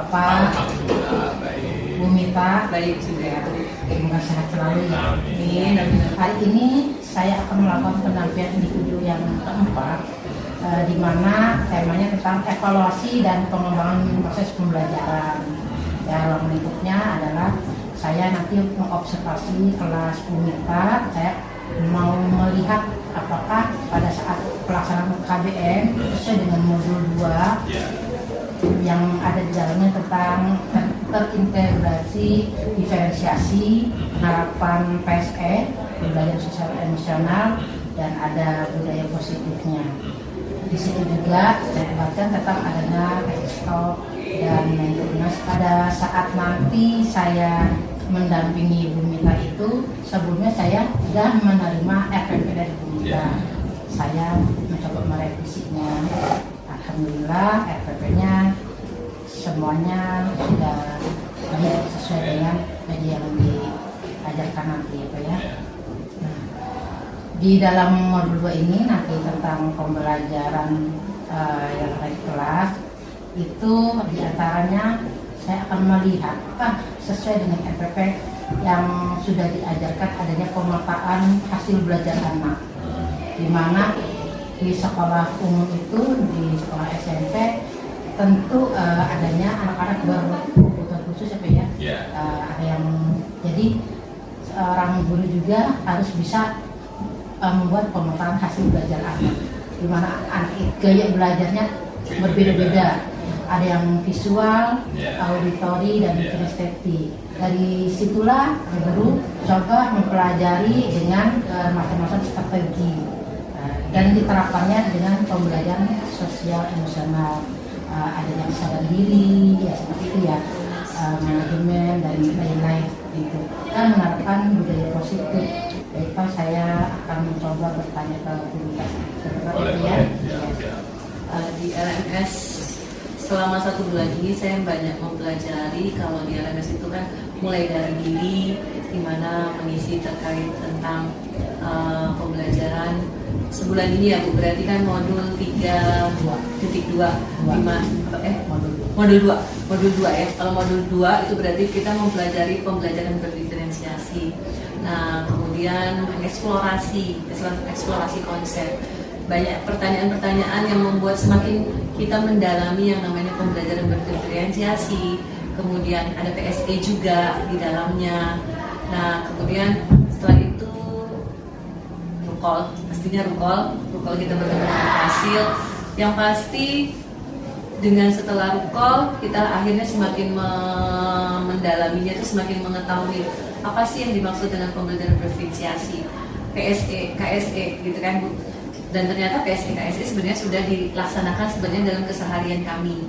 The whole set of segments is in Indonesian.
Bapak. Alhamdulillah baik. Bu Mita. Baik juga. Semoga sehat selalu ya. Amin. Hari ini saya akan melakukan pendampingan individu yang keempat, di mana temanya tentang evaluasi dan pengembangan proses pembelajaran. Dalam lingkupnya adalah saya nanti mengobservasi kelas Bu Mita. Saya mau melihat apakah pada saat pelaksanaan KBM sesuai dengan modul 2 yang ada di dalamnya tentang terintegrasi diferensiasi harapan PSE, pembelajaran sosial emosional, dan ada budaya positifnya. Di sini juga saya bacakan tentang adanya stop dan mindfulness. Pada saat nanti saya mendampingi Bu Mita itu, sebelumnya saya sudah menerima RPP dari Bu Mita. Saya mencoba merevisinya. Alhamdulillah RPP-nya semuanya sudah sesuai dengan media yang diajarkan nanti ya. Nah, di dalam modul 2 ini nanti tentang pembelajaran yang ada di kelas itu diantaranya saya akan melihat sesuai dengan RPP yang sudah diajarkan adanya pemetaan hasil belajar anak, di mana di sekolah umum itu, di sekolah SMP tentu adanya anak-anak berkebutuhan khusus ya. Ada yang jadi seorang guru juga harus bisa membuat pemetaan hasil belajar anak, di mana anak gaya belajarnya berbeda-beda. Ada yang visual, auditori, dan kinestetik. Dari situlah guru coba mempelajari dengan macam-macam strategi dan diterapkannya dengan pembelajaran sosial emosional. Ada yang sadar diri, ya seperti itu ya, manajemen dan lain-lain gitu. Dan menerapkan budaya positif. Baik Pak, saya akan mencoba bertanya ke guru seperti itu ya. Di LMS selama 1 bulan ini saya banyak mempelajari. Kalau di LMS itu kan mulai dari diri, di mana mengisi terkait tentang pembelajaran sebulan ini ya Bu, berarti kan modul 3.2 modul 2 ya. Kalau modul 2 itu berarti kita mempelajari pembelajaran berdiferensiasi. Nah, kemudian eksplorasi konsep. Banyak pertanyaan-pertanyaan yang membuat semakin kita mendalami yang namanya pembelajaran berdiferensiasi. Kemudian ada PSE juga di dalamnya. Nah, kemudian setelah itu pastinya rukol kita bertemu dengan hasil. Yang pasti dengan setelah rukol kita akhirnya semakin mendalaminya, itu semakin mengetahui apa sih yang dimaksud dengan pembelajaran berdiferensiasi, PSE, KSE gitu kan Bu. Dan ternyata PSE, KSE sebenarnya sudah dilaksanakan sebenarnya dalam keseharian kami.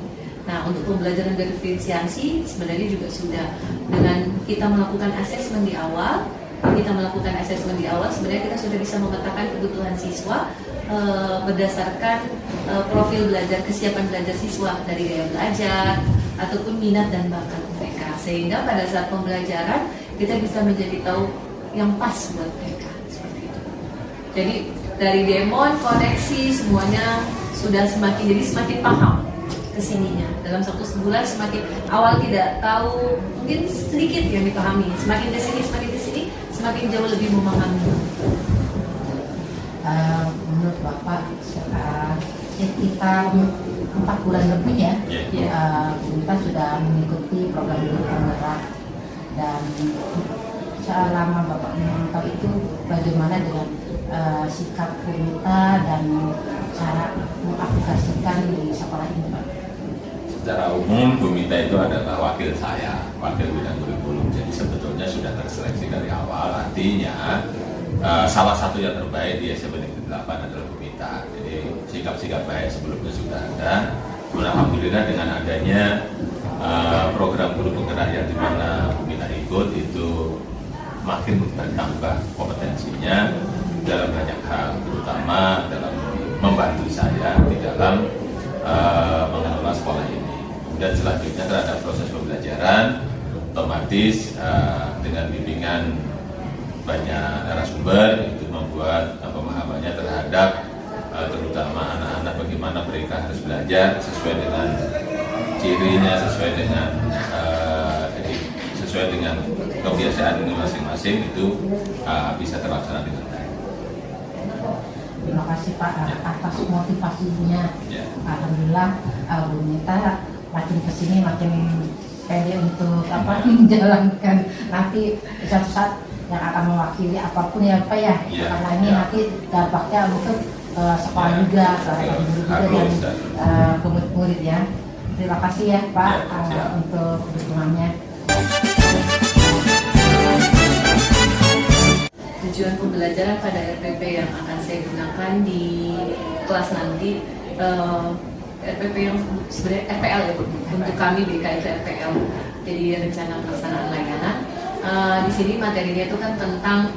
Nah, untuk pembelajaran berdiferensiasi sebenarnya juga sudah, dengan kita melakukan asesmen di awal. Sebenarnya kita sudah bisa memetakan kebutuhan siswa berdasarkan profil belajar, kesiapan belajar siswa dari gaya belajar ataupun minat dan bakat mereka, sehingga pada saat pembelajaran kita bisa menjadi tahu yang pas buat mereka seperti itu. Jadi dari demo, koneksi semuanya sudah semakin paham kesininya. Dalam 1 bulan semakin awal tidak tahu, mungkin sedikit yang dipahami, semakin kesini semakin jauh lebih memahami. Menurut Bapak sekitar 4 bulan lebih ya, kita sudah mengikuti program Guru Penggerak, dan selama Bapak memantau itu bagaimana dengan sikap kita dan cara mengaplikasikan di sekolah ini Pak? Secara umum Bu Mita itu adalah wakil bidang kurikulum, jadi sebetulnya sudah terseleksi dari awal. Artinya salah satu yang terbaik di SMP Negeri 8 adalah Bu Mita. Jadi sikap-sikap baik sebelumnya sudah ada. Alhamdulillah dengan adanya program guru penggerak yang dimana Bu Mita ikut, itu makin bertambah kompetensinya dalam banyak hal, terutama dalam membantu saya di dalam mengelola sekolah ini. Dan selanjutnya terhadap proses pembelajaran, otomatis dengan bimbingan banyak narasumber itu membuat pemahamannya terhadap terutama anak-anak bagaimana mereka harus belajar sesuai dengan cirinya sesuai dengan kebiasaan ini masing-masing itu bisa terlaksana dengan baik. Terima kasih Pak atas motivasinya. Ya. Alhamdulillah Bu Nita makin kesini makin pede untuk menjalankan nanti suatu saat yang akan mewakili apapun ya Pak ya. Ya, Karena ini ya. nanti dampaknya untuk sekolah juga, ke guru juga harus, dan ke murid-murid ya. Terima kasih ya Pak Ya, siap. untuk dukungannya. Tujuan pembelajaran pada RPP yang akan saya gunakan di kelas nanti, RPP yang sebenarnya RPL ya Bu, untuk kami BK itu RPL, jadi rencana pelaksanaan layanan. Di sini materinya itu kan tentang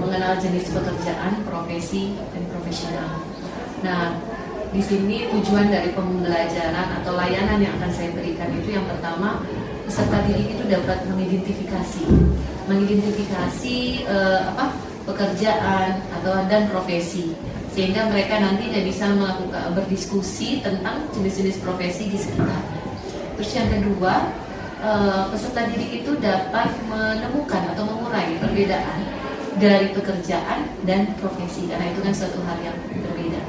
mengenal jenis pekerjaan, profesi, dan profesional. Nah, di sini tujuan dari pembelajaran atau layanan yang akan saya berikan itu yang pertama, peserta didik itu dapat mengidentifikasi pekerjaan dan profesi, sehingga mereka nantinya bisa melakukan berdiskusi tentang jenis-jenis profesi di sekitar. Terus yang kedua, peserta didik itu dapat menemukan atau mengurai perbedaan dari pekerjaan dan profesi, karena itu kan suatu hal yang berbeda.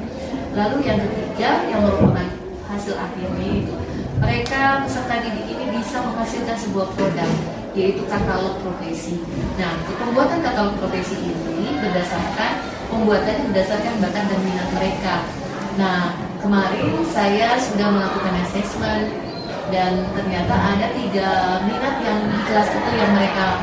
Lalu yang ketiga, yang merupakan hasil akhirnya itu mereka peserta didik ini bisa menghasilkan sebuah produk, yaitu katalog profesi. Nah, pembuatan katalog profesi ini pembuatannya berdasarkan bakat dan minat mereka. Nah, kemarin saya sudah melakukan assessment dan ternyata ada 3 minat yang di kelas itu yang mereka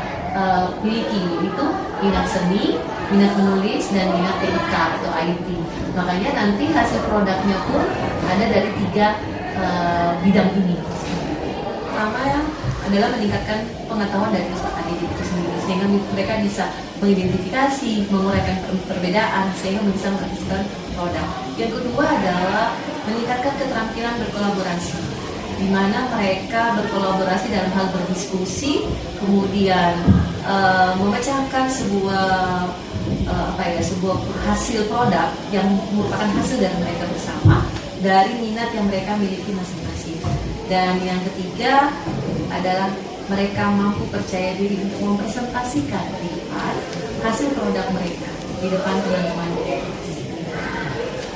miliki, yaitu minat seni, minat menulis, dan minat TIK atau IT. Makanya nanti hasil produknya pun ada dari 3 bidang ini. Pertama adalah meningkatkan pengetahuan dari peserta didik itu sendiri, sehingga mereka bisa mengidentifikasi, menguraikan perbedaan, sehingga bisa menghasilkan produk. Yang kedua adalah meningkatkan keterampilan berkolaborasi, di mana mereka berkolaborasi dalam hal berdiskusi, kemudian memecahkan sebuah hasil produk yang merupakan hasil dari mereka bersama dari minat yang mereka miliki masing-masing. Dan yang ketiga adalah mereka mampu percaya diri untuk mempresentasikan di depan hasil produk mereka di depan teman-teman mereka.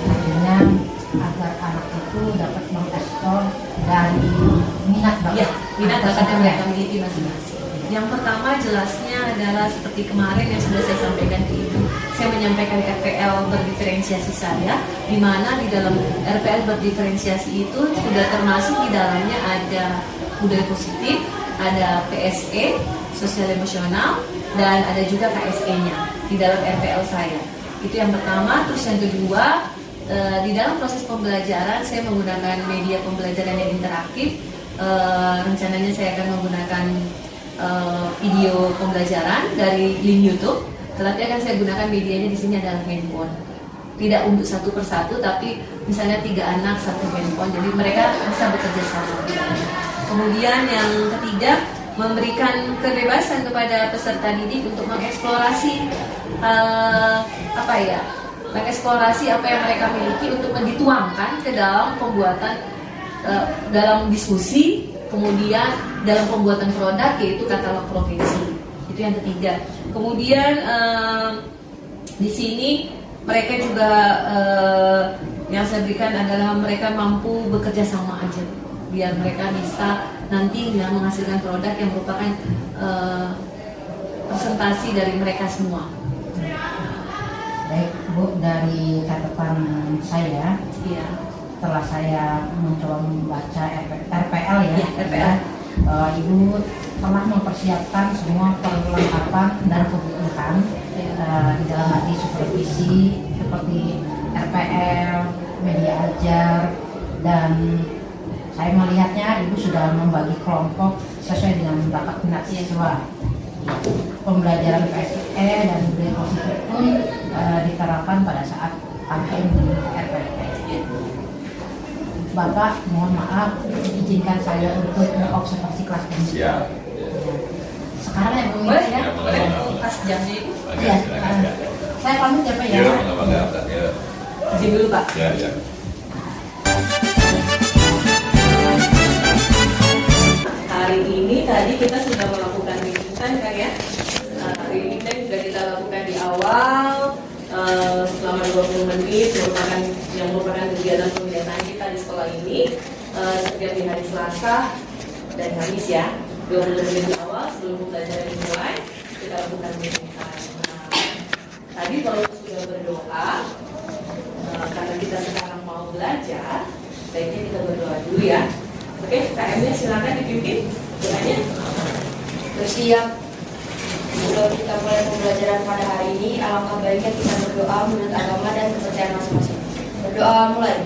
Artinya agar anak itu dapat mengeksplor dari minat bakat yang mereka miliki masing-masing. Yang pertama jelasnya adalah seperti kemarin yang sudah saya sampaikan ke Ibu, saya menyampaikan RPL berdiferensiasi saya, di mana di dalam RPL berdiferensiasi itu sudah termasuk di dalamnya ada budaya positif, ada PSE, sosial emosional, dan ada juga KSE-nya di dalam RPL saya. Itu yang pertama. Terus yang kedua, di dalam proses pembelajaran saya menggunakan media pembelajaran yang interaktif. Rencananya saya akan menggunakan video pembelajaran dari link YouTube, tetapi akan saya gunakan medianya di sini adalah handphone. Tidak untuk satu persatu, tapi misalnya 3 anak 1 handphone, jadi mereka bisa bekerja sama. Kemudian yang ketiga, memberikan kebebasan kepada peserta didik untuk mengeksplorasi mengeksplorasi apa yang mereka miliki untuk dituangkan ke dalam pembuatan, dalam diskusi, kemudian dalam pembuatan produk, yaitu katalog profesi. Itu yang ketiga. Kemudian di sini mereka juga yang saya berikan adalah mereka mampu bekerja sama aja, biar mereka bisa nantinya menghasilkan produk yang merupakan presentasi dari mereka semua. Baik Bu, dari catatan saya, Iya. setelah saya mencoba membaca RPL ya, RPL. Ibu telah mempersiapkan semua perlengkapan dan kebutuhan di dalam arti supervisi seperti RPL, media ajar, dan saya melihatnya Ibu sudah membagi kelompok sesuai dengan bakat minat siswa. Pembelajaran PSE dan budaya positif pun diterapkan pada saat kampanye di RPP. Bapak, mohon maaf, izinkan saya untuk mengobservasi kelas ini. Siap. Sekarang yang Boleh ya. ya? Boleh. Pas jamnya itu. Iya. Saya pamit ya Pak ya. Yuk, nggak apa-apa. Yuk. Izin dulu Pak. Ya, ya. hari ini tadi kita sudah melakukan reading time kan ya. Reading time sudah kita lakukan di awal selama 20 menit merupakan kegiatan pembelajaran kita di sekolah ini setiap di hari Selasa dan Kamis ya. 20 menit di awal sebelum pembelajaran dimulai kita lakukan reading time. Tadi kalau sudah berdoa karena kita sekarang mau belajar, baiknya kita berdoa dulu ya. Oke, KM-nya silakan dipimpin doanya. Bersiap. Sebelum kita mulai pembelajaran pada hari ini, alangkah baiknya kita berdoa menurut agama dan kepercayaan masing-masing. Berdoa mulai.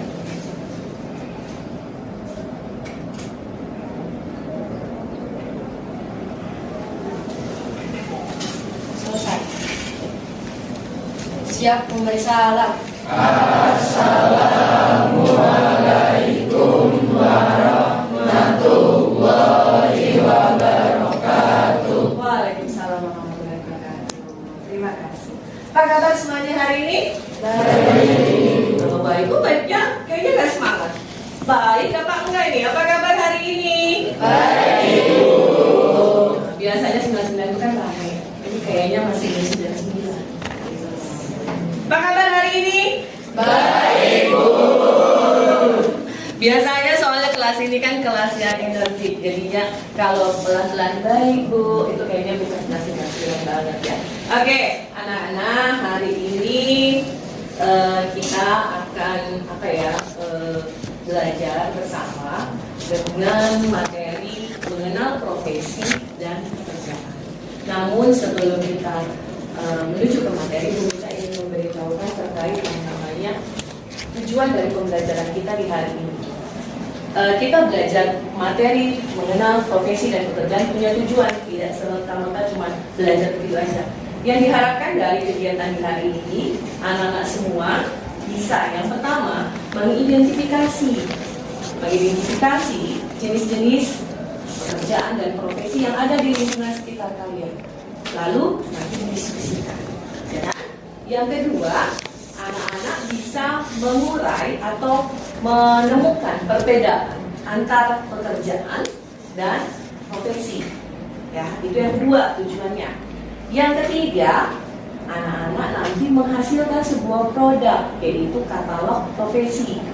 Selesai. Siap memberi salam. Assalamualaikum warahmatullahi wabarakatuh. Waalaikumsalam warahmatullahi wabarakatuh. Terima kasih. Apa kabar semuanya hari ini? Baik. Kalau baik, baiknya kayaknya nggak semangat. Baik apa enggak ini? Apa kabar hari ini? Baik. Biasanya 99 itu kan ramai. Ini kayaknya masih 99. Apa kabar hari ini? Baik, Bu. Biasanya soalnya kelas ini kan kelas yang energik, jadinya kalau pelan-pelan baik Bu, itu kayaknya bukan kelas yang banget ya. Oke, anak-anak hari ini kita akan belajar bersama dengan materi mengenal profesi dan pekerjaan. Namun sebelum kita menuju ke materi, Bu Mita ingin memberitahukan terkait yang namanya tujuan dari pembelajaran kita di hari ini. Kita belajar materi mengenal profesi dan pekerjaan punya tujuan, tidak serta-merta cuma belajar begitu aja. Yang diharapkan dari kegiatan di hari ini, anak-anak semua bisa yang pertama mengidentifikasi jenis-jenis pekerjaan dan profesi yang ada di lingkungan sekitar kalian. Lalu nanti didiskusikan. Ya. Yang kedua, anak-anak bisa mengurai atau menemukan perbedaan antara pekerjaan dan profesi. Ya, itu yang kedua tujuannya. Yang ketiga, anak-anak nanti menghasilkan sebuah produk, yaitu katalog profesi.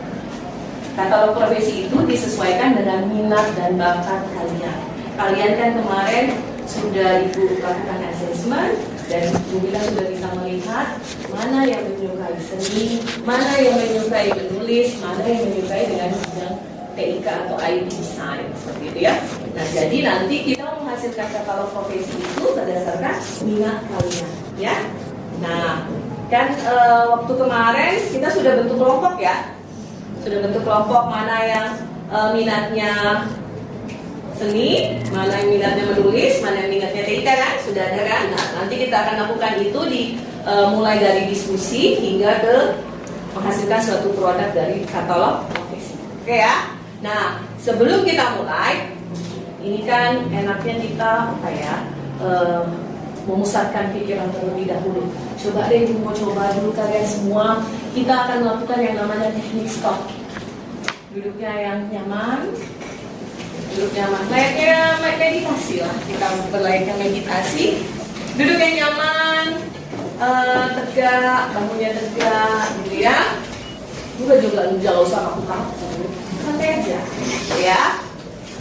Katalog profesi itu disesuaikan dengan minat dan bakat kalian. Kalian kan kemarin sudah Ibu lakukan assessment dan kita sudah bisa melihat mana yang menyukai seni, mana yang menyukai menulis, mana yang menyukai dengan bidang TIK atau IT design seperti itu ya. Nah, jadi nanti kita menghasilkan katalog profesi itu berdasarkan minat kalian ya. Nah, kan waktu kemarin kita sudah bentuk kelompok ya. Sudah bentuk kelompok mana yang minatnya seni, mana yang minatnya menulis, mana yang minatnya TIK kan, sudah ada kan? Nah, nanti kita akan lakukan itu mulai dari diskusi hingga ke menghasilkan suatu produk dari katalog profesi. Oke ya? Nah, sebelum kita mulai, ini kan enaknya kita memusatkan pikiran terlebih dahulu. Coba deh, mau coba dulu kalian semua. Kita akan melakukan yang namanya teknik stop. Duduknya yang nyaman. Duduk nyaman, layaknya meditasi lah. Kita berlayaknya meditasi. Duduk yang nyaman, tegak, bangunnya tegak, gitu ya. Juga jangan usah kaku-kaku, santai aja, ya.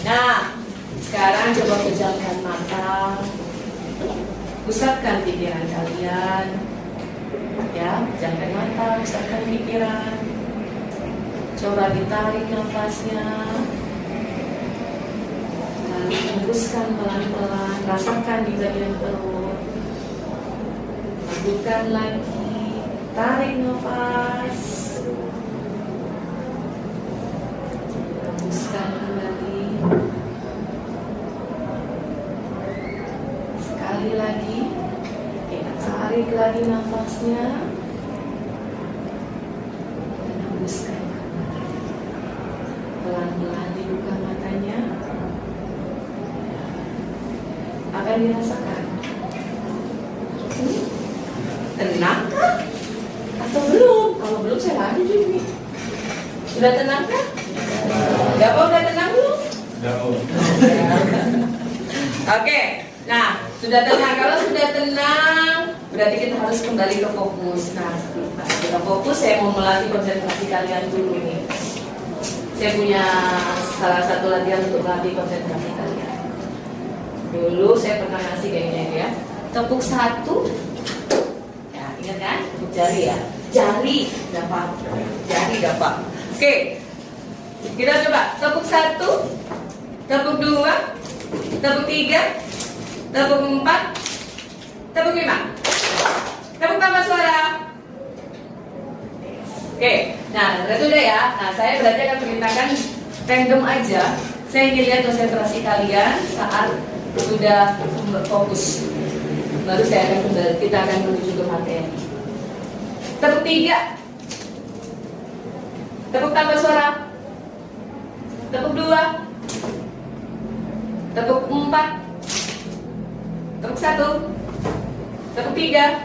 Nah, sekarang coba pejamkan mata, pusatkan pikiran kalian, ya. Pejamkan mata, pusatkan pikiran. Coba ditarik nafasnya. Hembuskan pelan-pelan, rasakan di bagian perut. Lanjutkan lagi, tarik nafas, hembuskan kembali. Sekali lagi, kita tarik lagi nafasnya dan hembuskan kembali. Pelan-pelan dibuka matanya. Akan dirasakan tenang kah? Atau belum? Kalau belum saya lagi juga. Sudah tenang kah? Ya, udah tenang belum? Udah. Oke, nah sudah tenang. Kalau sudah tenang, berarti kita harus kembali ke fokus. Nah, kita fokus. Saya mau melatih konsentrasi kalian dulu nih. Saya punya salah satu latihan untuk melatih konsentrasi kalian. Dulu saya pernah ngasih kayaknya ya. Tepuk 1. Ya, ingat kan? Tepuk jari ya. Jari dapat. Jari dapat. Oke. Kita coba. Tepuk 1. Tepuk 2. Tepuk 3. Tepuk 4. Tepuk 5. Tepuk tambah suara. Oke, nah berarti udah ya. Nah saya berarti akan perintahkan random aja. Saya ingin lihat konsentrasi kalian saat sudah fokus. Baru saya akan kembali, kita akan menuju ke materi. Tepuk 3. Tepuk tambah suara. Tepuk 2. Tepuk 4. Tepuk 1. Tepuk 3.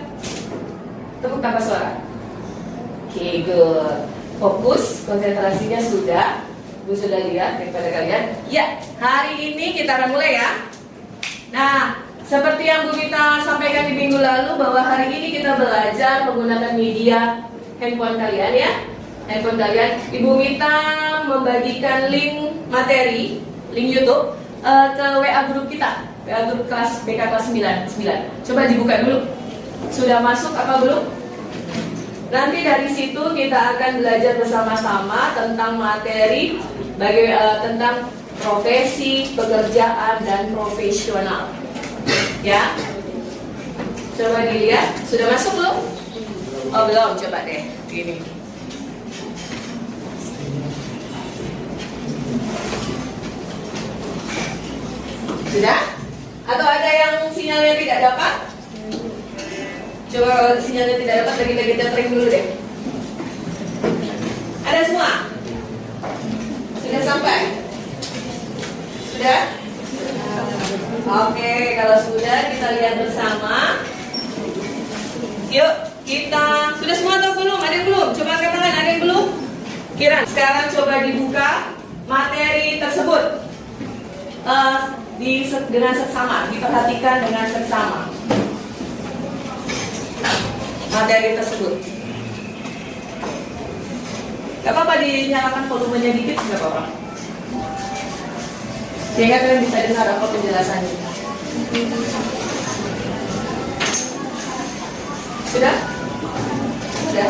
Tepuk tambah suara. Oke, good. Fokus, konsentrasinya sudah. Bu sudah lihat daripada kalian. Ya, hari ini kita akan mulai ya. Nah, seperti yang Bu Mita sampaikan di minggu lalu, bahwa hari ini kita belajar menggunakan media handphone kalian ya. Handphone kalian. Ibu Mita membagikan link materi, link YouTube ke WA grup kita. WA grup kelas BK kelas 9. Coba dibuka dulu. Sudah masuk apa belum? Nanti dari situ kita akan belajar bersama-sama tentang materi tentang profesi, pekerjaan, dan profesional. Ya, coba dilihat. Sudah masuk belum? Oh belum, coba deh. Gini. Sudah? Atau ada yang sinyalnya tidak dapat? Coba kalau sinyalnya tidak dapat, lagi tethering dulu deh. Ada semua? Sudah sampai? Sudah? Oke, kalau sudah kita lihat bersama. Yuk, kita sudah semua atau belum? Ada yang belum? Coba angkat tangan, ada yang belum? Kira. Sekarang coba dibuka materi tersebut dengan seksama, diperhatikan dengan seksama. Materi tersebut. Gak apa-apa dinyalakan volumenya dikit, gak apa-apa. Sehingga kalian bisa dengar apa penjelasannya. Sudah? Sudah?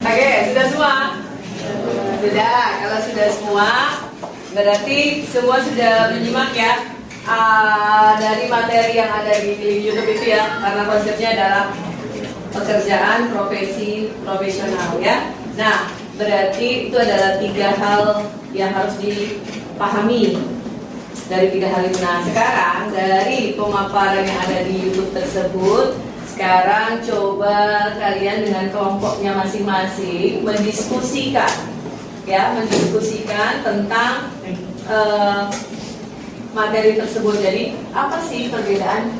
Oke, sudah semua? Sudah, kalau sudah semua berarti semua sudah menyimak ya dari materi yang ada di YouTube itu ya, karena konsepnya adalah pekerjaan, profesi, profesional ya. Nah, berarti itu adalah 3 hal yang harus dipahami dari 3 hal itu. Nah, sekarang dari pemaparan yang ada di YouTube tersebut, sekarang coba kalian dengan kelompoknya masing-masing mendiskusikan, ya, mendiskusikan tentang materi tersebut. Jadi, apa sih perbedaan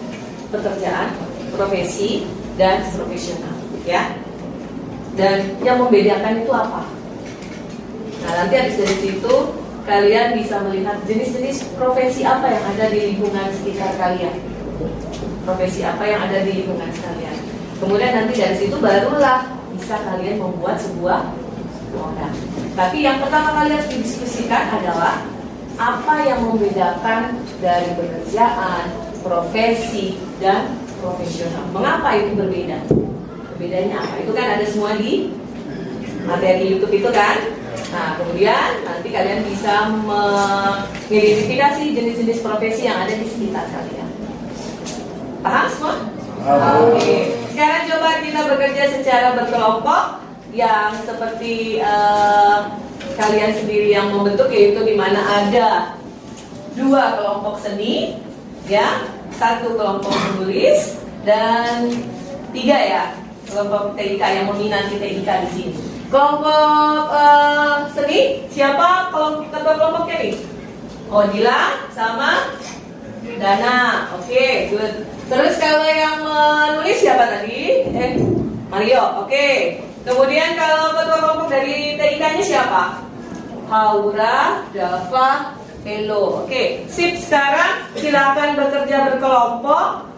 pekerjaan, profesi, dan profesional, ya? Dan yang membedakan itu apa? Nah, nanti habis dari situ kalian bisa melihat jenis-jenis profesi apa yang ada di lingkungan sekitar kalian. Profesi apa yang ada di lingkungan kalian. Kemudian nanti dari situ barulah bisa kalian membuat sebuah produk. Tapi yang pertama kali harus didiskusikan adalah apa yang membedakan dari pekerjaan, profesi, dan profesional. Mengapa itu berbeda? Bedanya apa? Itu kan ada semua di materi YouTube itu kan. Nah, kemudian nanti kalian bisa mengidentifikasi jenis-jenis profesi yang ada di sekitar kalian. Paham semua? Oke. Sekarang coba kita bekerja secara berkelompok yang seperti kalian sendiri yang membentuk, yaitu di mana ada 2 kelompok seni ya, 1 kelompok menulis dan 3 ya kelompok TIK yang meminati TIK di sini. Kelompok seni, siapa ketua kelompoknya nih? Odila sama Dana. Oke, good. Terus kalau yang menulis siapa tadi? Mario. Oke. Kemudian kalau ketua kelompok dari TIK-nya siapa? Haura, Dava, Elo. Oke, sip. Sekarang silakan bekerja berkelompok,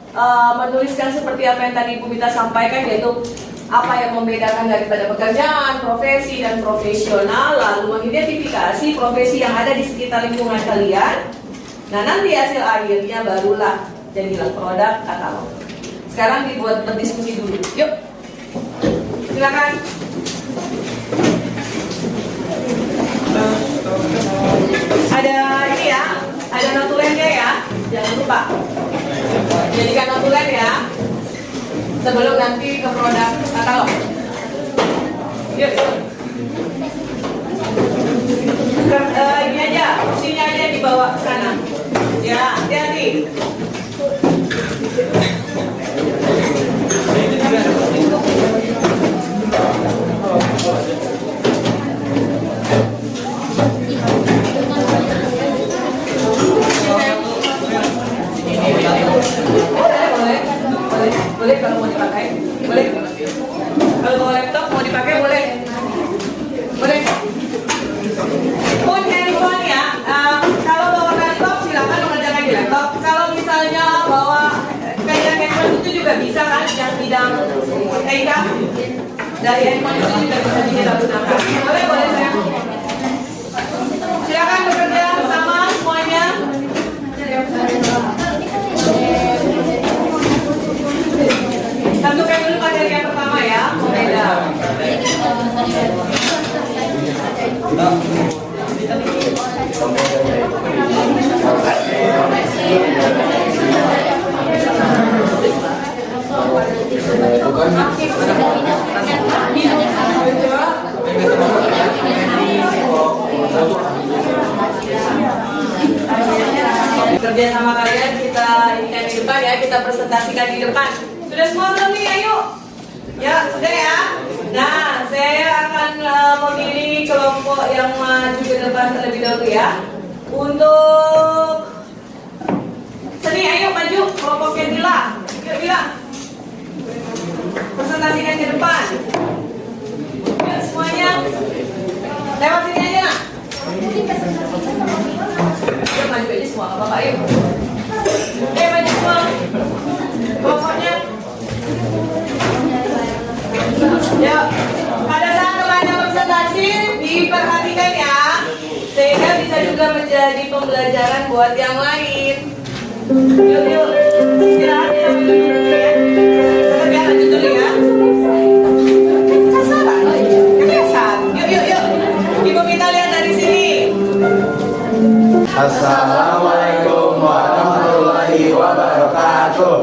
menuliskan seperti apa yang tadi Ibu Mita sampaikan, yaitu apa yang membedakan daripada pekerjaan, profesi, dan profesional, lalu mengidentifikasi profesi yang ada di sekitar lingkungan kalian. Nah, nanti hasil akhirnya barulah jadilah produk katalog. Sekarang dibuat berdiskusi dulu. Yuk, silakan. Ada ini ya, ada notulennya ya, jangan lupa. Jadikan notulen ya, sebelum nanti ke produk katalog. Yuk. Ini aja, opsinya aja dibawa ke sana. Ya, hati-hati. Boleh kalau mau dipakai, boleh. Kalau bawa laptop mau dipakai boleh. Pun handphone ya. Kalau bawa laptop silakan mengerjakan di laptop. Kalau misalnya bawa kayak handphone itu juga bisa kan, yang bidang TIK dari handphone itu juga bisa kita gunakan. Boleh sayang. Silakan bekerja bersama semuanya. Tentukan dulu materi yang pertama ya, Omeda. Kerja sama kalian kita inikan di depan ya, kita presentasikan di depan. Sudah semua belum nih? Ayo. Ya, sudah ya. Nah, saya akan memilih kelompok yang maju ke depan terlebih dahulu ya. Untuk seni, ayo maju kelompoknya Dila. Yuk Dila. Presentasikan ke depan. Yuk semuanya. Lewat sini aja nak. Yuk maju aja semua, nggak apa-apa yuk. Maju semua. Kelompoknya. Ya, pada saat temannya presentasi diperhatikan ya, sehingga bisa juga menjadi pembelajaran buat yang lain. Yuk, istirahat ya, tetap ya, lanjut dulu ya. Kasaran, kebiasaan. Yuk. Ibu minta lihat dari sini. Assalamualaikum warahmatullahi wabarakatuh.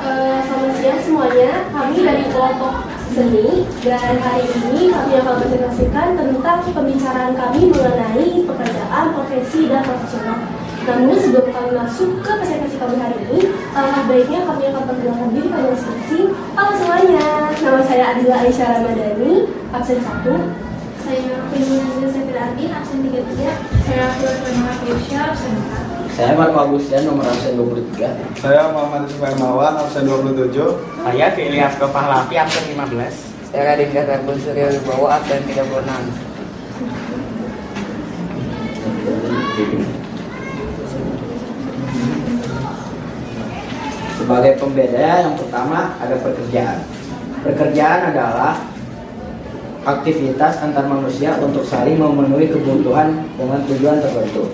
Selamat siang semuanya, kami dari kelompok seni dan hari ini kami akan presentasikan tentang pembicaraan kami mengenai pekerjaan, profesi, dan profesional. Namun sebelum kami masuk ke presentasi kami hari ini, baiknya kami akan perkenalkan diri kami masing-masing. Halo semuanya, nama saya Adila Aisyah Ramadhani, absen 1. Saya Firman Sefir Ardin, absen 33. Saya Firman Aisyah, absen 4. Saya Marco Agustian, nomor absen 23. Saya Muhammad Ismail, absen 27. Saya Filias Pahlavi, absen 15. Saya Radin Gatarbun Surya Wibowo, absen 36. Sebagai pembeda yang pertama ada pekerjaan. Pekerjaan adalah aktivitas antar manusia untuk saling memenuhi kebutuhan dengan tujuan tertentu.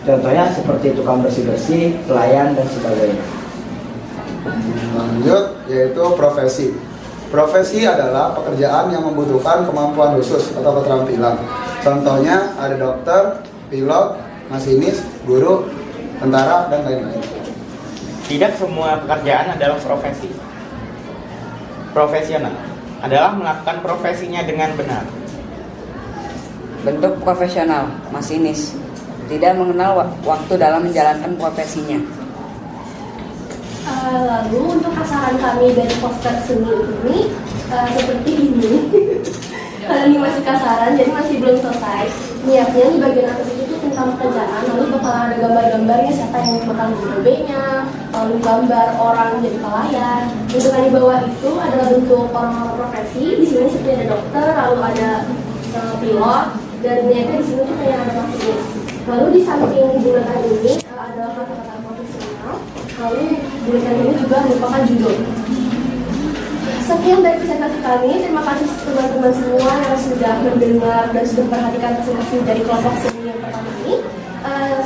Contohnya seperti tukang bersih-bersih, pelayan, dan sebagainya. Lanjut, yaitu profesi. Profesi adalah pekerjaan yang membutuhkan kemampuan khusus atau keterampilan. Contohnya ada dokter, pilot, masinis, guru, tentara, dan lain-lain. Tidak semua pekerjaan adalah profesi. Profesional adalah melakukan profesinya dengan benar. Bentuk profesional, masinis. tidak mengenal waktu dalam menjalankan profesinya. Lalu untuk sasaran kami dari poster seni ini seperti ini. Karena ini masih kasaran, jadi masih belum selesai. Niatnya di bagian atas itu tentang pekerjaan, lalu bakal ada gambar-gambarnya siapa yang bakal jadi B-nya, lalu gambar orang jadi pelayan. Untuk yang di bawah itu adalah bentuk orang-orang profesi. Di sini seperti ada dokter, lalu ada pilot, dan niatnya di sini tuh kayak ada masinis. Lalu di samping bulatan ini ada kata-kata profesional. Lalu bulatan ini juga merupakan judul. Sekian dari presentasi kami. Terima kasih teman-teman semua yang sudah mendengar dan sudah memperhatikan presentasi dari kelompok seni yang pertama ini.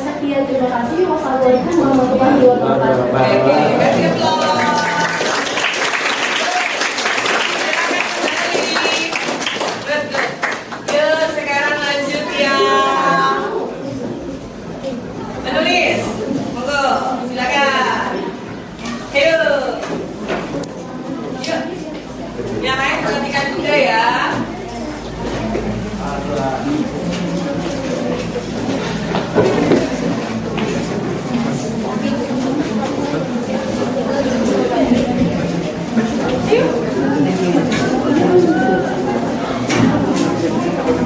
Sekian, terima kasih. Wassalamualaikum warahmatullahi wabarakatuh. Sekarang lanjut yang menulis. Monggo, silakan. Ayo. Yang lain perhatikan juga ya.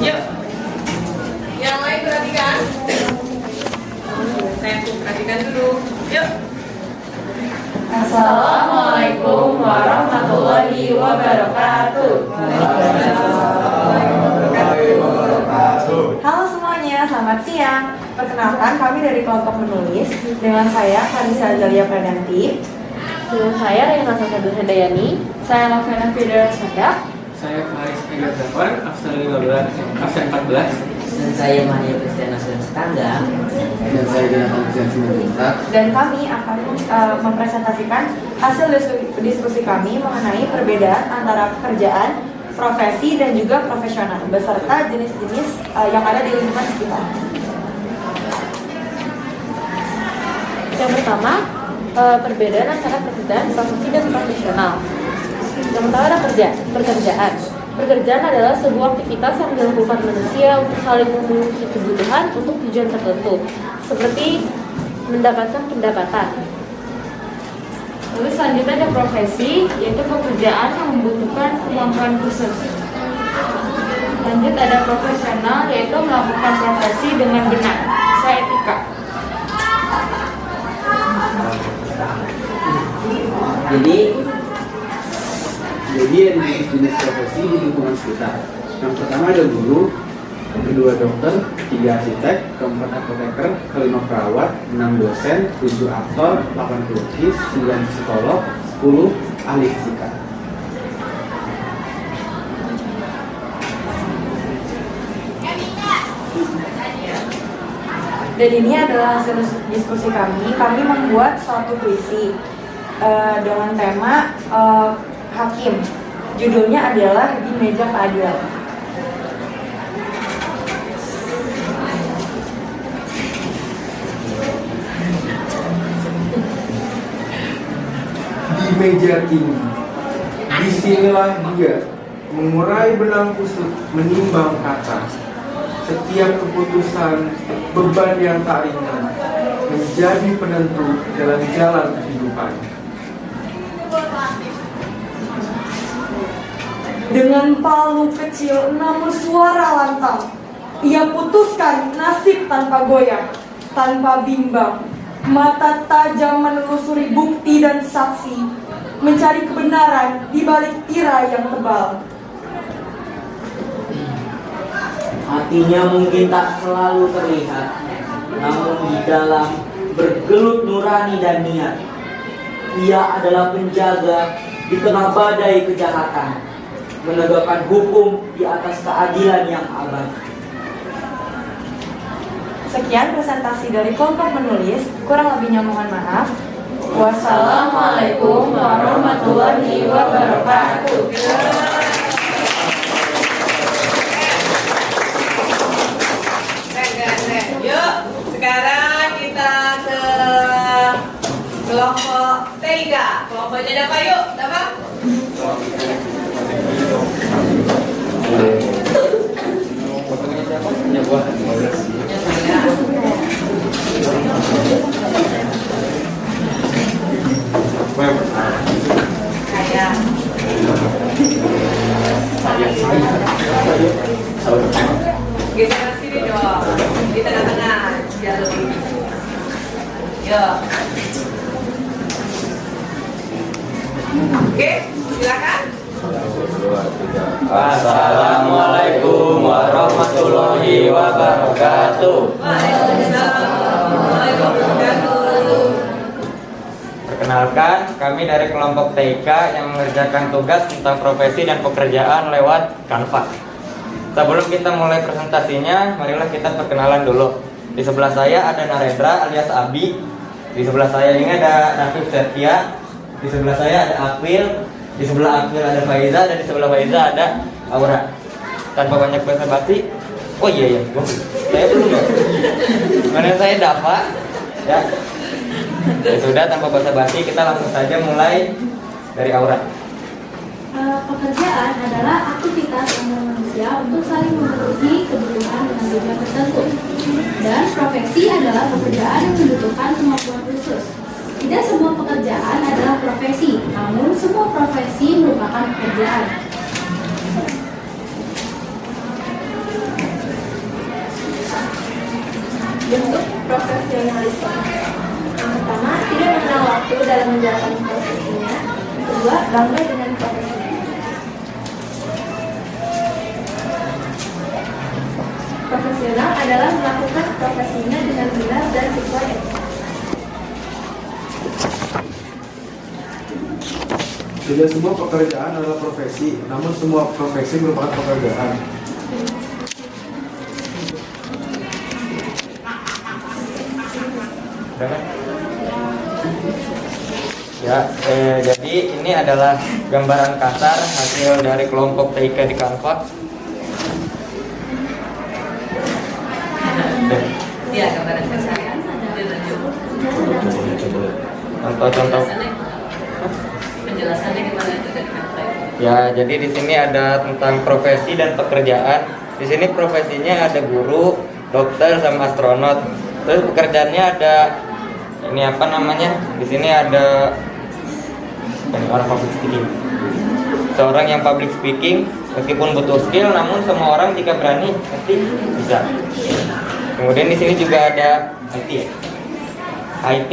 Yuk. Yang lain perhatikan. Perhatikan dulu. Yuk. Assalamualaikum warahmatullahi wabarakatuh. Halo semuanya, selamat siang. Perkenalkan, kami dari kelompok menulis. Dengan saya, Kanisa Zalia Prananti. Dengan saya, Rina Sasabel Handayani. Saya Lavena Fidera Sadak. Saya Faris Egar Zafar, absen 15, absen 14. Dan saya Maria Kristiana Setanggang. Dan saya Jonathan Kristian Simanjuntak. Dan kami akan mempresentasikan hasil diskusi kami mengenai perbedaan antara pekerjaan, profesi, dan juga profesional, beserta jenis-jenis yang ada di lingkungan sekitar. Yang pertama, perbedaan antara pekerjaan, profesi, dan profesional. Yang pertama ada pekerjaan. Pekerjaan adalah sebuah aktivitas yang dilakukan manusia untuk saling memenuhi kebutuhan untuk tujuan tertentu, seperti mendapatkan pendapatan. Lalu selanjutnya ada profesi, yaitu pekerjaan yang membutuhkan kemampuan khusus. Lanjut ada profesional, yaitu melakukan profesi dengan benar, sesuai etika. Jadi ada jenis profesi di lingkungan sekitar. Yang pertama ada guru, yang kedua dokter, 3 arsitek, keempat apoteker, kelima perawat, 6 dosen, 7 aktor, 8 pelukis, 9 psikolog, 10 ahli fisika. Dan ini adalah hasil diskusi kami. Kami membuat suatu puisi dengan tema hakim. Judulnya adalah Di Meja Keadilan. Di meja tinggi, disinilah dia mengurai benang kusut, menimbang kata. Setiap keputusan beban yang tak ringan menjadi penentu dalam jalan kehidupan. Dengan palu kecil namun suara lantang, ia putuskan nasib tanpa goyah, tanpa bimbang. Mata tajam menelusuri bukti dan saksi, mencari kebenaran di balik tirai yang tebal. Hatinya mungkin tak selalu terlihat, namun di dalam bergelut nurani dan niat. Ia adalah penjaga di tengah badai kejahatan, menegakkan hukum di atas keadilan yang abadi. Sekian presentasi dari kelompok menulis, kurang lebihnya mohon maaf. Wassalamualaikum warahmatullahi wabarakatuh. Yuk, sekarang kita ke kelompok T3. Kelompoknya ada apa yuk? Ada apa? Fotonya siapa? Punya gua. Yuk. Oke, silakan. Assalamualaikum warahmatullahi wabarakatuh. Perkenalkan, kami dari kelompok TK yang mengerjakan tugas tentang profesi dan pekerjaan lewat Canva. Sebelum kita mulai presentasinya, marilah kita perkenalan dulu. Di sebelah saya ada Narendra alias Abi. Di sebelah saya ini ada Nafif Setia. Di sebelah saya ada Akwil. Di sebelah Akwil ada Faiza. Dan di sebelah Faiza ada Aura. Tanpa banyak basa-basi, oh iya, saya belum ya. Mana saya Dava, ya. Ya sudah, tanpa basa-basi kita langsung saja mulai dari Aura. Pekerjaan adalah aktivitas antar manusia untuk saling memenuhi kebutuhan dengan tujuan tertentu. Dan profesi adalah pekerjaan yang membutuhkan kemampuan khusus. Tidak semua pekerjaan adalah profesi, namun semua profesi merupakan pekerjaan. Bentuk profesionalisme. Yang pertama, tidak mengenal waktu dalam menjalankan profesinya. Yang kedua, bangga dengan profesinya. Profesional adalah melakukan profesinya dengan benar dan sesuai etika. Tidak semua pekerjaan adalah profesi, namun semua profesi merupakan pekerjaan. Ya, jadi ini adalah gambaran kasar hasil dari kelompok TK di Canva. Ya, gambaran kasar. Contoh-contoh. Penjelasannya gimana itu dari Canva? Ya, jadi di sini ada tentang profesi dan pekerjaan. Di sini profesinya ada guru, dokter, sama astronot. Terus pekerjaannya ada ini apa namanya? Di sini ada orang public speaking. Seorang yang public speaking meskipun butuh skill, namun semua orang jika berani pasti bisa. Kemudian di sini juga ada IT. IT.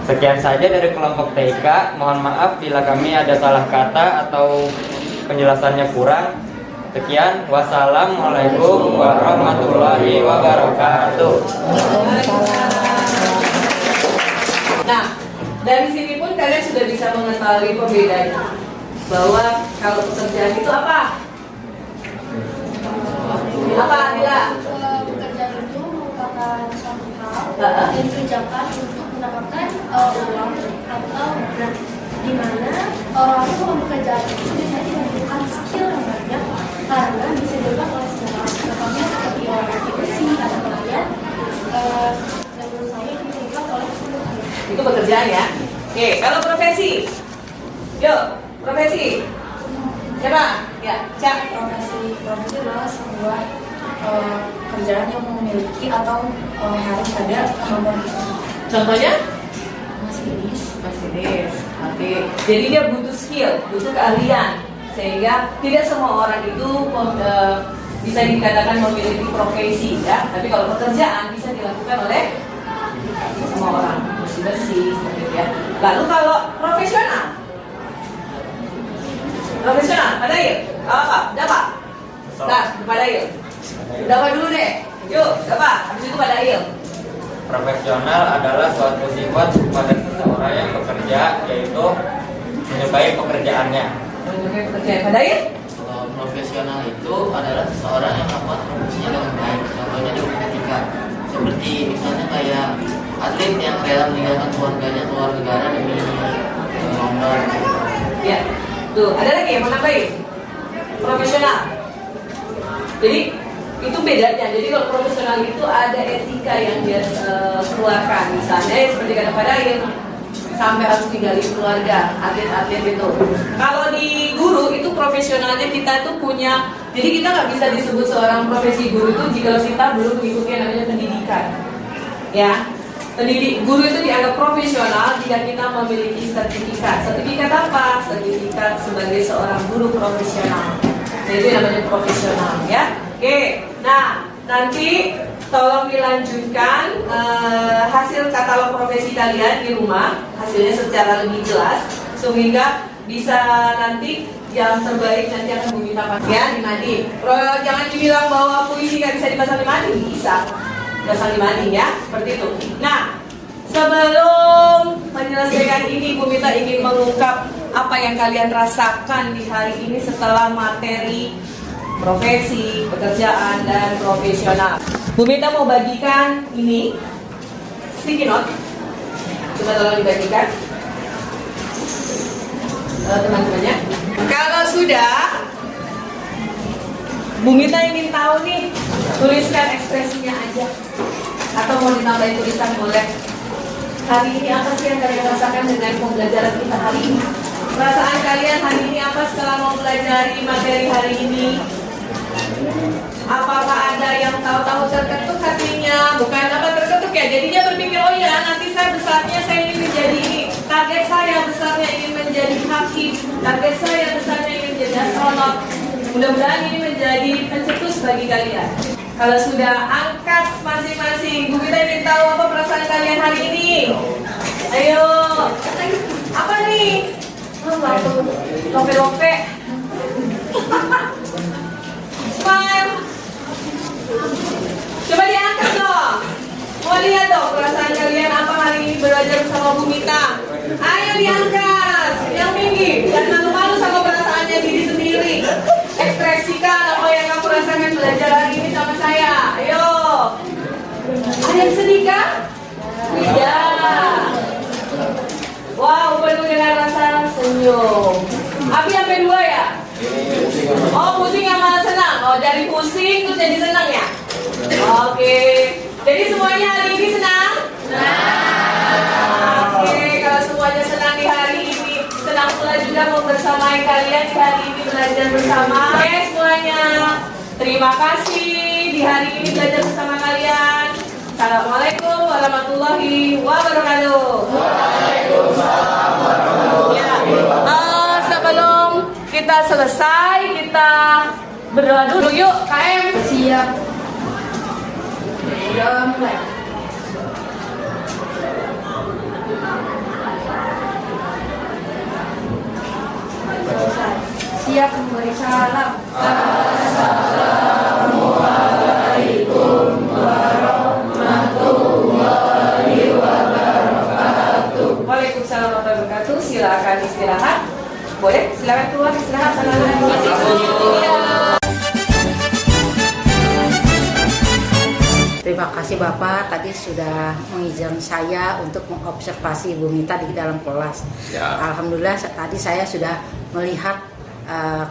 Sekian saja dari kelompok TK. Mohon maaf bila kami ada salah kata atau penjelasannya kurang. Sekian, wassalamualaikum warahmatullahi wabarakatuh. Nah, dari sini pun kalian sudah bisa mengetahui perbedaannya. Bahwa kalau pekerjaan itu apa? Apa, Adila? Pekerjaan itu merupakan suatu hal yang dikerjakan untuk mendapatkan uang atau berat, di mana orang itu bekerjaan itu biasanya dibutuhkan skill yang banyak karena bisa dilakukan oleh semua orang, contohnya seperti orang yang besi atau pelayan yang menurut saya dilakukan oleh semua orang. Itu pekerjaan ya. Oke, kalau profesi, yuk profesi. Siapa? Ya, Cak. Profesi adalah sebuah pekerjaan yang memiliki atau harus ada kemampuan khusus. Contohnya? Masinis. Oke. Jadi dia butuh skill, butuh keahlian, sehingga tidak semua orang itu bisa dikatakan memiliki profesi, ya. Tapi kalau pekerjaan bisa dilakukan oleh semua orang, bersih-bersih, seperti itu ya. Lalu kalau profesional, Fadail, apa? Dapat? Nah, Fadail. Dapat dulu deh. Yuk, dapat. Habis itu Fadail. Profesional adalah suatu sifat pada seseorang yang bekerja, yaitu menyukai pekerjaannya. Menyukai pekerjaan. Fadail? Profesional itu adalah seseorang yang melakukan profesinya dengan baik. Contohnya di ketika seperti misalnya kayak atlet yang rela meninggalkan keluarganya keluar negara demi lomba. Ya. Tuh, ada lagi yang mau nambahin? Profesional. Jadi itu bedanya. Jadi kalau profesional itu ada etika yang dia keluarkan. Misalnya seperti kata Fadail, sampai harus tinggalin keluarga, atlet-atlet itu. Kalau di guru itu profesionalnya kita tuh punya. Jadi kita nggak bisa disebut seorang profesi guru itu jika kita belum mengikuti yang namanya pendidikan. Ya. Guru itu dianggap profesional jika kita memiliki sertifikat. Sertifikat apa? Sertifikat sebagai seorang guru profesional. Jadi itu namanya profesional, ya. Oke. Nah, nanti tolong dilanjutkan hasil katalog profesi kalian di rumah, hasilnya secara lebih jelas, sehingga bisa nanti yang terbaik nanti akan Bu Mita pakai ya di mading. Jangan dibilang bahwa puisi nggak bisa dipasang di mading, bisa pasang di mading ya, seperti itu. Nah, sebelum menyelesaikan ini, Bu Mita ingin mengungkap apa yang kalian rasakan di hari ini setelah materi profesi, pekerjaan, dan profesional. Bu Mita mau bagikan ini sticky note, coba tolong dibagikan teman-temannya. Kalau sudah, Bu Mita ingin tahu nih, tuliskan ekspresinya aja, atau mau ditambahin tulisan boleh. Hari ini apa sih yang kalian rasakan dengan pembelajaran kita hari ini? Perasaan kalian hari ini apa setelah mempelajari materi hari ini? Apakah ada yang tahu-tahu terketuk hatinya? Bukan apa terketuk ya, jadi dia berpikir, oh ya nanti saya besarnya saya ingin menjadi ini. Target saya besarnya ingin menjadi hakim. Target saya besarnya ingin menjadi astronot. Mudah-mudahan ini menjadi pencetus bagi kalian. Kalau sudah, angkat masing-masing. Bu Mita ingin tahu apa perasaan kalian hari ini. Ayo, apa nih? Lope-lope. Smile. Coba diangkat dong. Mau lihat dong perasaan kalian apa hari ini belajar bersama Bu Mita. Ayo diangkat, yang tinggi. Jangan malu-malu sama perasaannya diri sendiri. Ekspresikan apa yang kamu rasakan belajar hari ini sama saya. Ayo. Ada yang sedih kah? Tidak. Wow, penuh dengan rasa senyum. Api sampai 2 ya? Oh, pusing sama senang. Oh, dari pusing terus jadi senang ya? Oke. Jadi semuanya hari ini senang? Oke, kalau semuanya senang di hari ini, senang pula juga membersamai kalian di hari ini belajar bersama. Oke semuanya, terima kasih di hari ini belajar bersama kalian. Assalamualaikum warahmatullahi wabarakatuh. Waalaikumsalam warahmatullahi wabarakatuh. Sebelum kita selesai, kita berdoa dulu yuk. KM siap. Udah mulai. Siap memberi salam. Assalamualaikum warahmatullahi wabarakatuh. Waalaikumsalam warahmatullahi wabarakatuh. Silakan istirahat. Boleh? Silakan keluar istirahat. Terima kasih Bapak, tadi sudah mengizinkan saya untuk mengobservasi Bu Mita di dalam kelas. Ya. Alhamdulillah tadi saya sudah melihat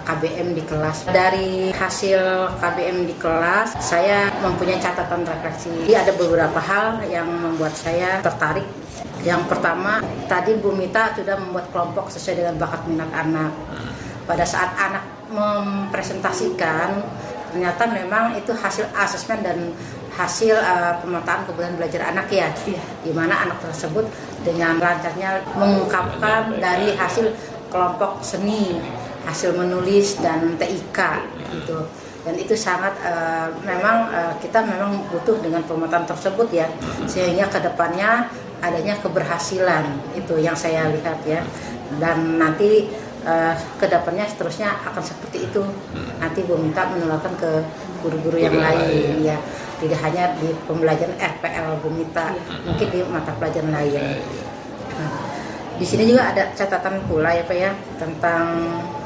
KBM di kelas. Dari hasil KBM di kelas, saya mempunyai catatan refleksi. Jadi ada beberapa hal yang membuat saya tertarik. Yang pertama, tadi Bu Mita sudah membuat kelompok sesuai dengan bakat minat anak. Pada saat anak mempresentasikan, ternyata memang itu hasil asesmen dan hasil pemetaan kebutuhan belajar anak ya, di mana anak tersebut dengan lancarnya mengungkapkan dari hasil kelompok seni, hasil menulis dan TIK gitu. Dan itu sangat memang kita memang butuh dengan pemetaan tersebut ya, sehingga kedepannya adanya keberhasilan, itu yang saya lihat ya. Dan nanti kedepannya seterusnya akan seperti itu. Nanti Bu Mita menularkan ke guru-guru yang lain ya, tidak hanya di pembelajaran RPL Bu Mita, mungkin di mata pelajaran lain. Di sini juga ada catatan pula ya Pak ya tentang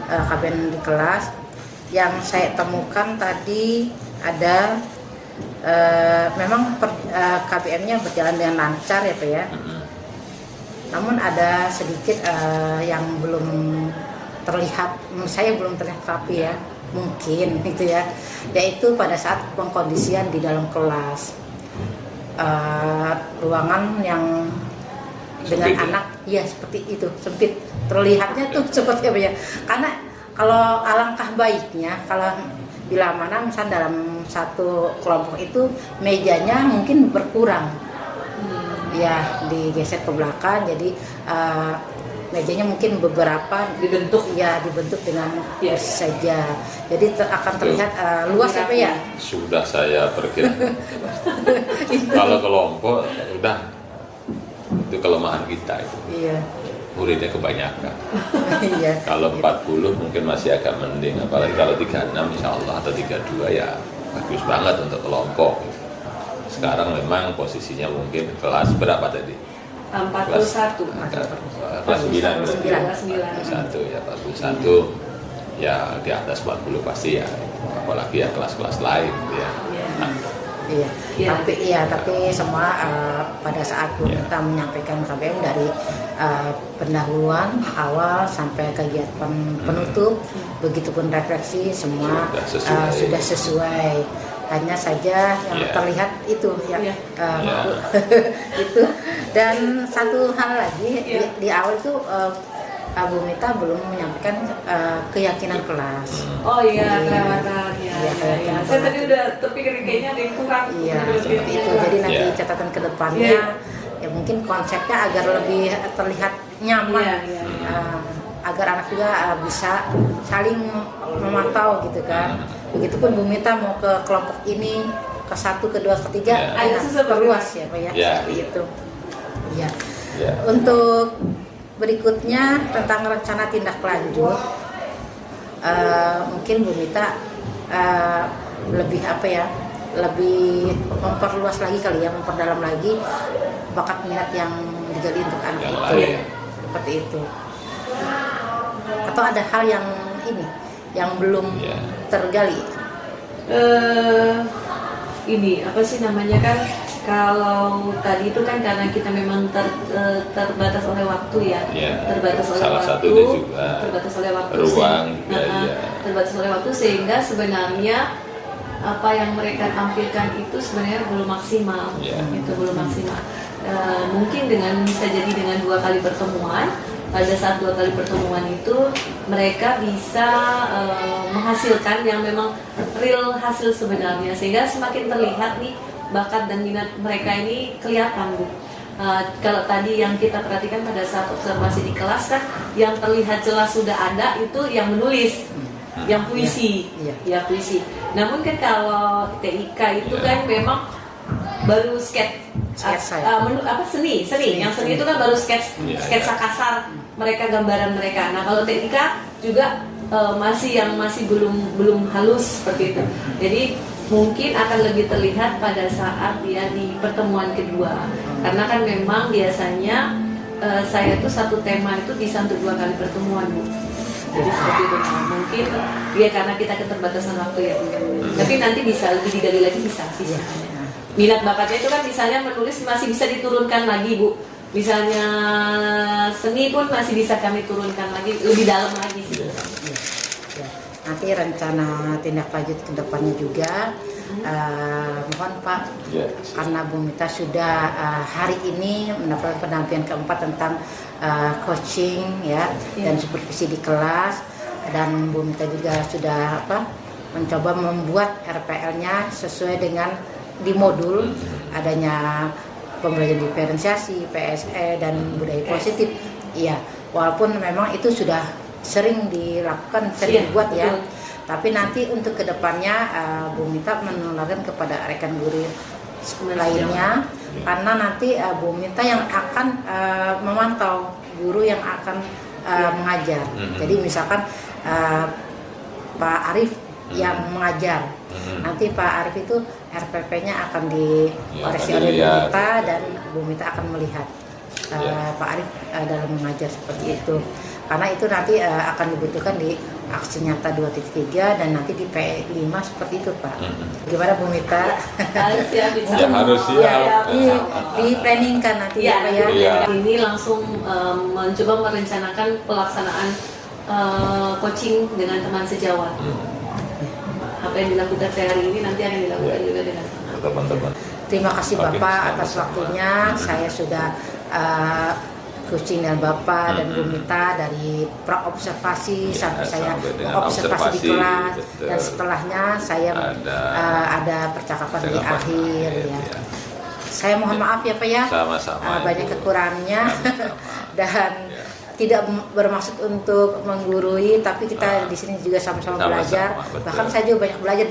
KBM di kelas. Yang saya temukan tadi ada memang KBM-nya berjalan dengan lancar ya Pak ya. Namun ada sedikit yang belum terlihat, saya belum terlihat rapi ya, mungkin gitu ya. Yaitu pada saat pengkondisian di dalam kelas, ruangan yang dengan sempit, anak ya seperti itu, sempit, terlihatnya tuh seperti apa ya. Karena kalau alangkah baiknya kalau bila mana misalnya dalam satu kelompok itu mejanya mungkin berkurang ya, digeser ke belakang, jadi mejanya mungkin beberapa dibentuk dengan kursi saja. Jadi akan terlihat luas ya Pak ya. Sudah saya perkirakan. Kalau kelompok udah itu kelemahan kita itu. Iya. Muridnya kebanyakan. Iya. Kalau 40 mungkin masih agak mending, apalagi kalau 36 insya Allah atau 32 ya bagus banget untuk kelompok. Sekarang memang posisinya mungkin kelas berapa tadi? 41. Kelas 9. 41 ya 41 ya di atas 40 pasti ya, apalagi ya kelas-kelas lain ya. Tapi semua pada saat kita menyampaikan KBM dari pendahuluan awal sampai kegiatan penutup, begitupun refleksi semua sudah sesuai. Hanya saja yang terlihat itu itu. Dan satu hal lagi di awal itu Bu Mita belum menyampaikan keyakinan kelas. Oh iya, kelewatan ya. Saya tadi udah terpikir kayaknya ada yang kurang. Iya, seperti itu. Jadi nanti catatan ke depannya ya mungkin konsepnya agar lebih terlihat nyaman. Agar anak juga bisa saling memantau gitu kan. Begitupun Bu Mita mau ke kelompok ini, ke 1, ke 2, ke 3, perluas ya Pak ya. Seperti itu. Iya. Untuk berikutnya tentang rencana tindak lanjut, mungkin Bu Mita lebih lebih memperluas lagi kali ya, memperdalam lagi bakat minat yang digali untuk anak itu, seperti itu. Atau ada hal yang yang belum tergali? Ini apa sih namanya kan? Kalau tadi itu kan karena kita memang terbatas oleh waktu ya, terbatas oleh salah waktu, satunya juga terbatas oleh waktu, ruang, terbatas oleh waktu sehingga sebenarnya apa yang mereka tampilkan itu sebenarnya belum maksimal, itu belum maksimal. Mungkin bisa jadi dengan 2 kali pertemuan. Pada saat 2 kali pertemuan itu mereka bisa menghasilkan yang memang real hasil sebenarnya, sehingga semakin terlihat nih bakat dan minat mereka ini kelihatan Bu. Kalau tadi yang kita perhatikan pada saat observasi di kelas kan yang terlihat jelas sudah ada itu yang menulis, yang puisi, ya puisi. Namun kan kalau TIK itu kan memang baru seni itu kan baru sketsa kasar mereka, gambaran mereka. Nah kalau TIK juga masih belum halus seperti itu. Jadi mungkin akan lebih terlihat pada saat dia di pertemuan kedua, karena kan memang biasanya saya tuh satu tema itu bisa untuk 2 kali pertemuan Bu. Jadi seperti itu. Mungkin ya karena kita keterbatasan waktu ya Bu. Tapi nanti bisa lebih digali lagi, bisa sih. Minat bakatnya itu kan misalnya menulis masih bisa diturunkan lagi Bu. Misalnya seni pun masih bisa kami turunkan lagi, lebih dalam lagi sih. Nanti rencana tindak lanjut ke depannya juga, mohon Pak, karena Bu Mita sudah hari ini mendapatkan pendampingan keempat tentang coaching dan supervisi di kelas, dan Bu Mita juga sudah mencoba membuat RPL-nya sesuai dengan di modul adanya pembelajaran diferensiasi, PSE dan budaya positif. Iya, walaupun memang itu sudah sering dilakukan, sering dibuat ya. Tapi nanti untuk kedepannya Bu Mita menularkan kepada rekan guru lainnya, karena nanti Bu Mita yang akan memantau guru yang akan mengajar. Jadi misalkan Pak Arif yang mengajar, nanti Pak Arif itu RPP-nya akan dikoreksi oleh Bu Mita, dan Bu Mita akan melihat Pak Arif dalam mengajar seperti itu. Karena itu nanti akan dibutuhkan di aksi nyata 2.3 dan nanti di P5 seperti itu Pak. Gimana Bu Mita? Harus siap. Di planningkan nanti ya Pak ya. Ini langsung mencoba merencanakan pelaksanaan coaching dengan teman sejawat. Apa yang dilakukan saya hari ini nanti akan dilakukan juga dengan teman-teman. Terima kasih Bapak atas waktunya. Saya sudah coaching dengan Bapak dan Bu Mita dari pra-observasi sampai saya observasi di kelas, dan setelahnya saya ada percakapan di akhir ya. Saya mohon maaf ya Pak ya, Sama-sama, banyak kekurangannya dan tidak bermaksud untuk menggurui, tapi kita di sini juga sama-sama belajar. betul. Bahkan saya juga banyak belajar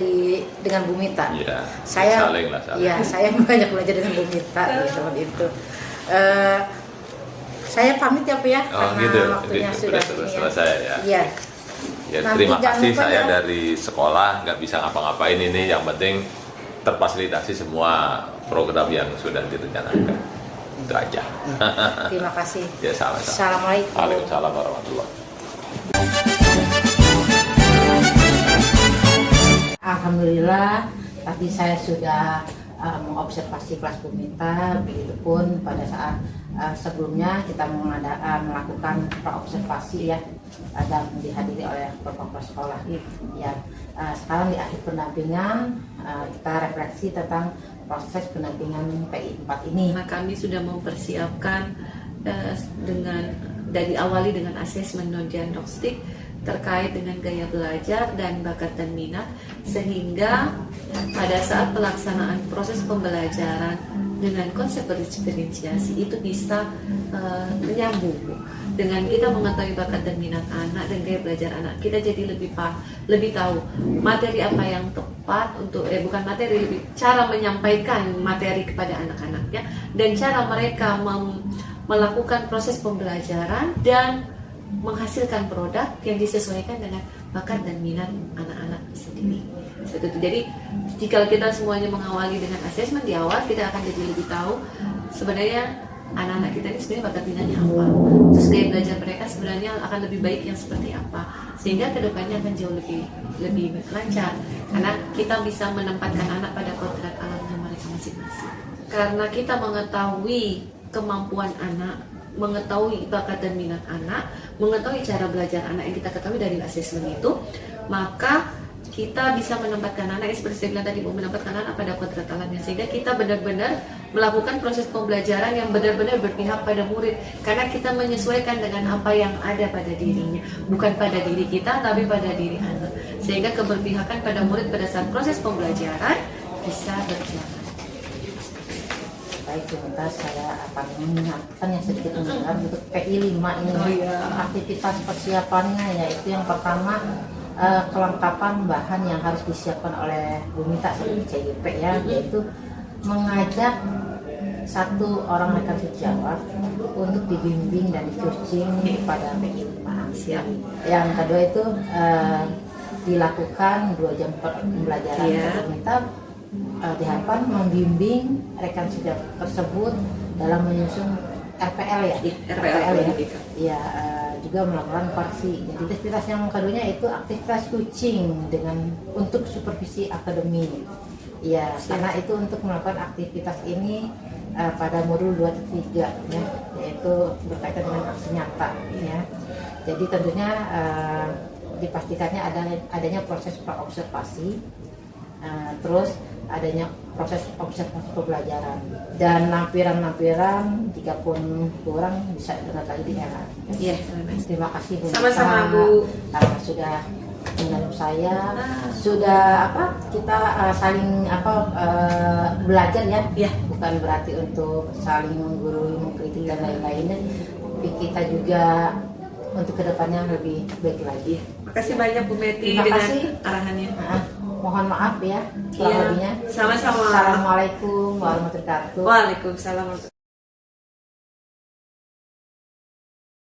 dengan Bu Mita. Ya, Saya saling. ya, saya banyak belajar dengan Bu Mita seperti itu. Saya pamit ya, Pak ya, karena gitu. waktunya Sudah selesai ya. Iya. Ya, Nanti terima jangan kasih, lupa saya ya. dari sekolah nggak bisa ngapa-ngapain ini, yang penting terfasilitasi semua program yang sudah direncanakan. Itu aja. Terima kasih. Ya, sama-sama. Assalamualaikum. Waalaikumsalam warahmatullahi. Alhamdulillah, tadi saya sudah mengobservasi kelas Bu Mita, begitupun pada saat sebelumnya kita melakukan praobservasi ya, dan dihadiri oleh kepala sekolah. Ya, sekarang di akhir pendampingan kita refleksi tentang proses pendampingan PI 4 ini. Nah, kami sudah mempersiapkan diawali dengan asesmen non-diagnostik terkait dengan gaya belajar dan bakat dan minat, sehingga pada saat pelaksanaan proses pembelajaran dengan konsep berdifferensiasi itu bisa menyambung dengan kita mengetahui bakat dan minat anak dan gaya belajar anak. Kita jadi lebih tahu materi apa yang tepat untuk bukan materi, lebih cara menyampaikan materi kepada anak-anaknya dan cara mereka melakukan proses pembelajaran dan menghasilkan produk yang disesuaikan dengan bakat dan minat anak-anak sendiri. Seperti itu. Jadi jika kita semuanya mengawali dengan asesmen di awal, kita akan jadi lebih tahu sebenarnya anak-anak kita ini sebenarnya bakat minatnya apa, terus gaya belajar mereka sebenarnya akan lebih baik yang seperti apa, sehingga kedepannya akan jauh lebih lancar karena kita bisa menempatkan anak pada kodrat alamnya mereka masing-masing. Karena kita mengetahui kemampuan anak, mengetahui bakat dan minat anak, mengetahui cara belajar anak yang kita ketahui dari asesmen itu, maka kita bisa menempatkan anak, seperti saya bilang tadi, menempatkan anak pada kodrat alamnya, sehingga kita benar-benar melakukan proses pembelajaran yang benar-benar berpihak pada murid, karena kita menyesuaikan dengan apa yang ada pada dirinya, bukan pada diri kita tapi pada diri anak, sehingga keberpihakan pada murid pada saat proses pembelajaran bisa berjalan. Baik, sebentar saya akan mengingatkan yang sedikit mendengar untuk PI 5 ini. Aktivitas persiapannya yaitu yang pertama kelengkapan bahan yang harus disiapkan oleh Bu Mita sebagai CGP ya, yaitu mengajak satu orang rekan sejawat untuk dibimbing dan di-coaching pada PI 5. Yang kedua itu dilakukan 2 jam pembelajaran. Bu Mita diharapkan membimbing rekan sejawat tersebut dalam menyusun RPL ya, RPL ya, ya juga melakukan koreksi. Jadi aktivitas yang keduanya itu aktivitas coaching untuk supervisi akademi. Ya, karena itu untuk melakukan aktivitas ini pada modul 2-3 ya, yaitu berkaitan dengan aksi nyata ya. Jadi tentunya dipastikannya adanya proses praobservasi, terus adanya proses observasi pembelajaran dan lampiran-lampiran jika pun kurang bisa dengar lagi di era. Iya, terima kasih Bu. Sama-sama Bu. Karena sudah mengenal saya, sudah kita saling belajar ya. Bukan berarti untuk saling menggurui, mengkritik dan lain-lainnya. Tapi kita juga untuk kedepannya lebih baik lagi. Makasih banyak Bu Meti Terima dengan kasih. arahannya. Mohon maaf ya Iya, lebihnya. sama-sama. Assalamualaikum warahmatullahi wabarakatuh. Waalaikumsalam.